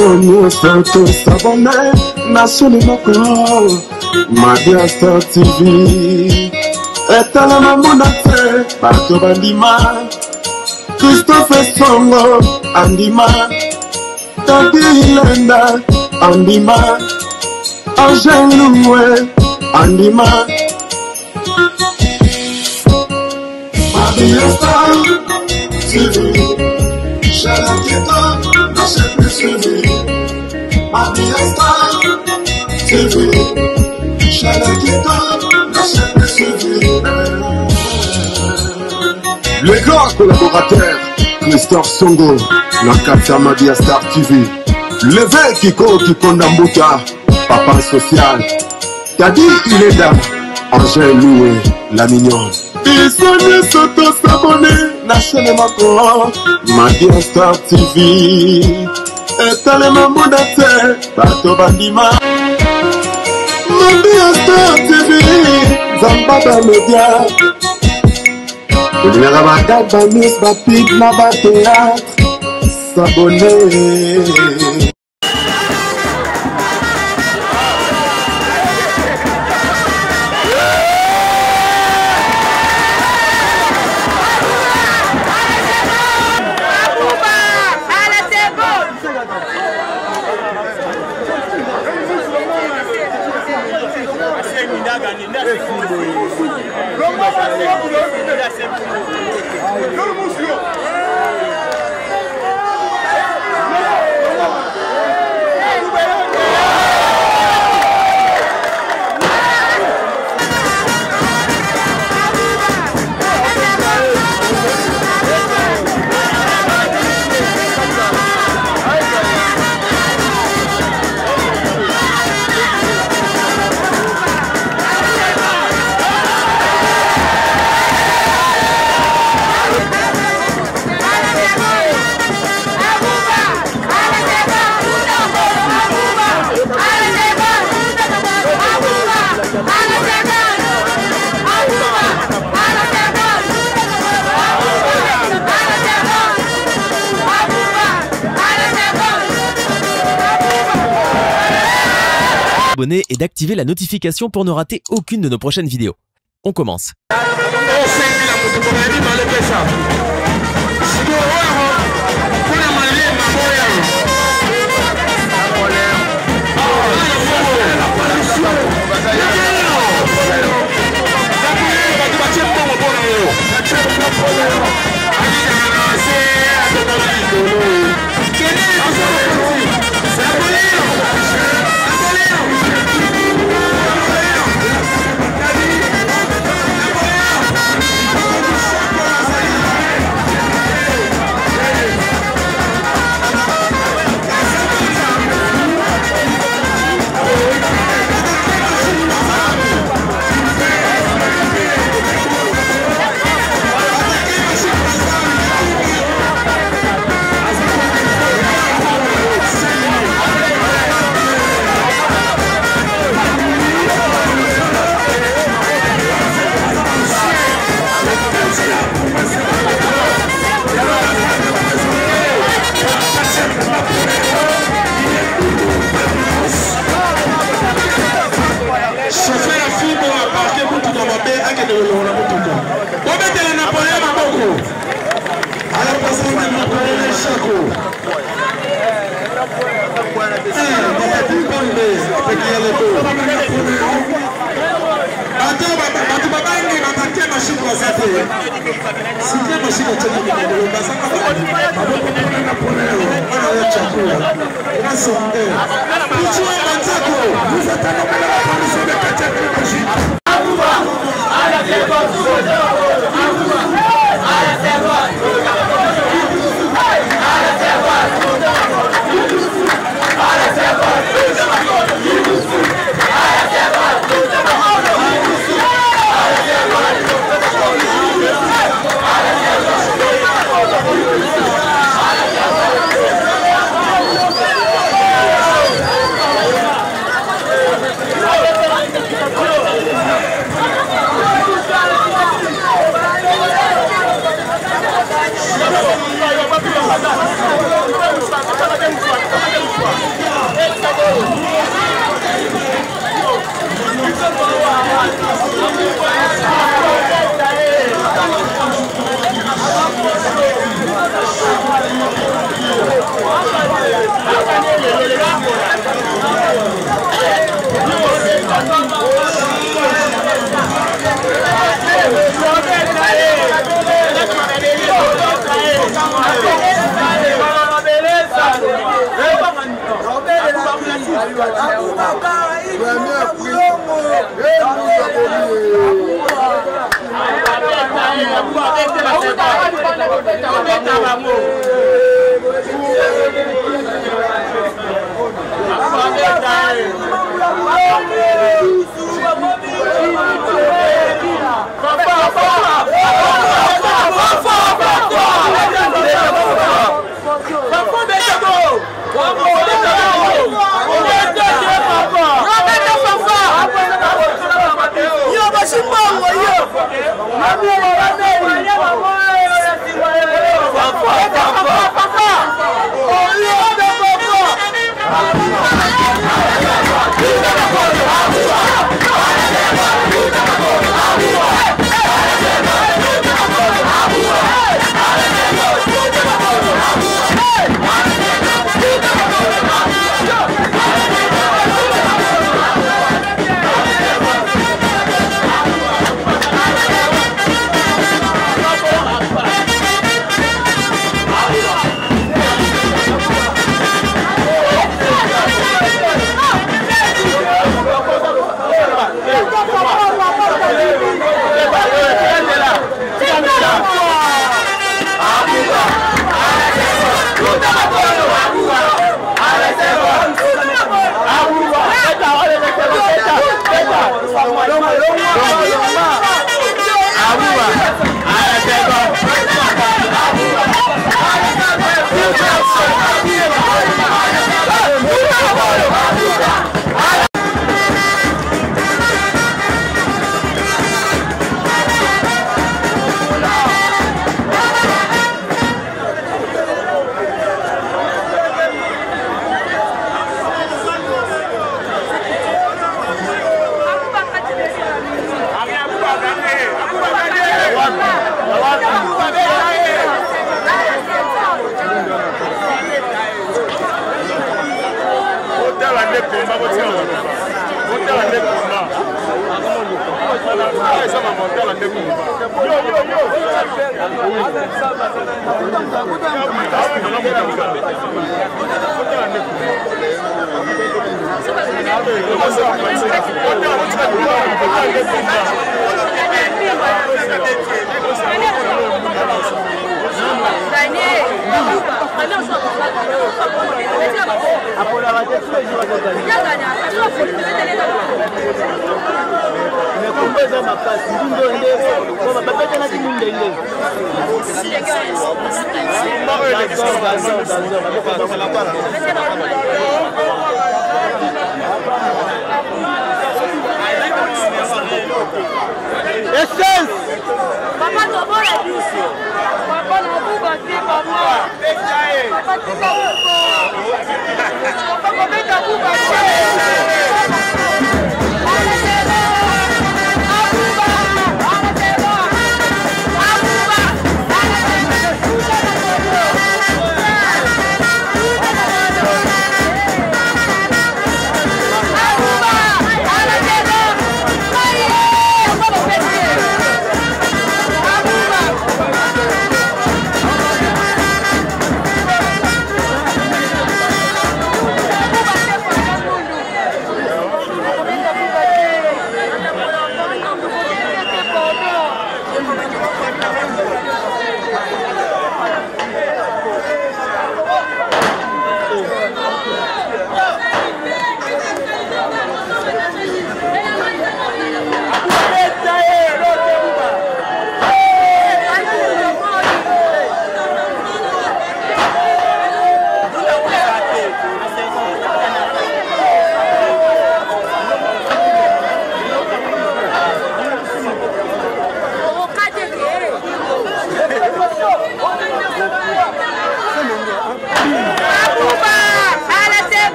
Somos tantos s'abonner nationaux encore Madia Star TV Etala mamonate Bato bandima Christophe Songo Andima Tadi Lenda Andima Angel Loué Andima Madia Star TV Chalaketa le grand collaborateur Christophe Songo dans Katia Madia Star TV. Levé Kiko Kikondambuta Papa Social Tadi Ileda Angel Loué la mignonne. Ils sont des autos s'abonner National Macron Madia Star TV. Etale mamudate Bato bandima Madia Star TV Zambaba Media Ulinara bagat ba news ba pig na ba théâtre S'abonner. Et d'activer la notification pour ne rater aucune de nos prochaines vidéos. On commence.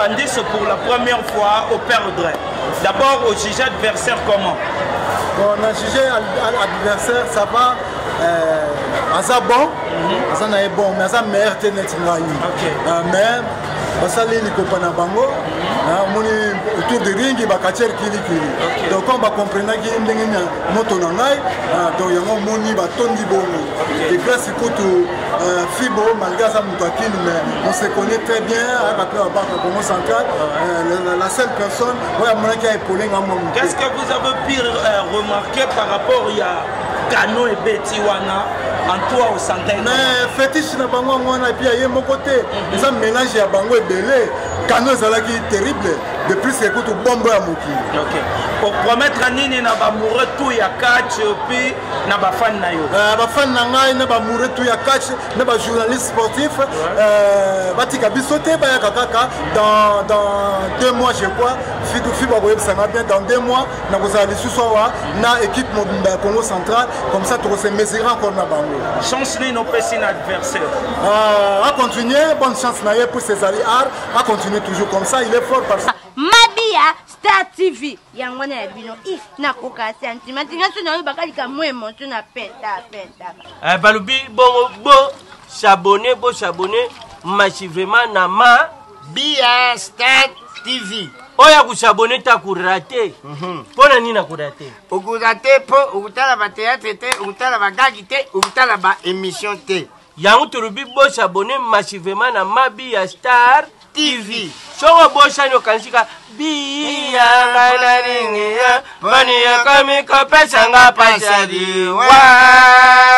Candice pour la première fois au perdre. D'abord au sujet adversaire comment? Bon, on a jugé adversaire, ça va. Aza bon, Aza na bon, mais Aza meilleur tennis mais basali likopa na bango, moni autour de ring bakacher kili. Donc on va comprendre que ndenge na moto na ngai, donc yango moni ba tondi bongo. Et grâce kutu Fibo malgré ça mutakini, mais on se connaît très bien avec la banque Congo central. La seule personne, ouais, mon qui a épaulé ngamo. Qu'est-ce que vous avez pu remarquer par rapport à Kano et Betty Wana en toi au centre? Mais fétiche na bango ngwana et puis aye mon côté, ils ont mélangé à bango et belé. Kano zalaki terrible. De plus c'est tout bombe à Moki. OK. Pour promettre nini na ba moureux tout ya catch puis na ba fan na yo. Ba fan na ngai na ba moureux tout ya catch na ba journaliste sportif batika bisoté ba ya kaka dans 2 mois je crois Fibo web ça va bien dans 2 mois na ko za lisusu wa na équipe mobimba Congo central comme ça tu se mesurer encore na bango. Chance ni no pesi na adversaire. À continuer, bonne chance na ye pour ses alliés à continuer toujours comme ça, il est fort parce que Mabia Star TV yango na bino na koka sentiment ngaso na bakali ka mo emotion na penta. Balubi bo s'abonner massivement na Mabia Star TV. Oya kusabone ta kurate. Pona nini na kurate? Ukurate po ukutala ba théâtre te, ukutala ba gagi te, ukutala ba émission te. Yango turubi bo s'abonner massivement na Mabia Star TV. Songo bo shano kansika biya ngana ringi ya bani ya kami ko pesa nga pasadi wa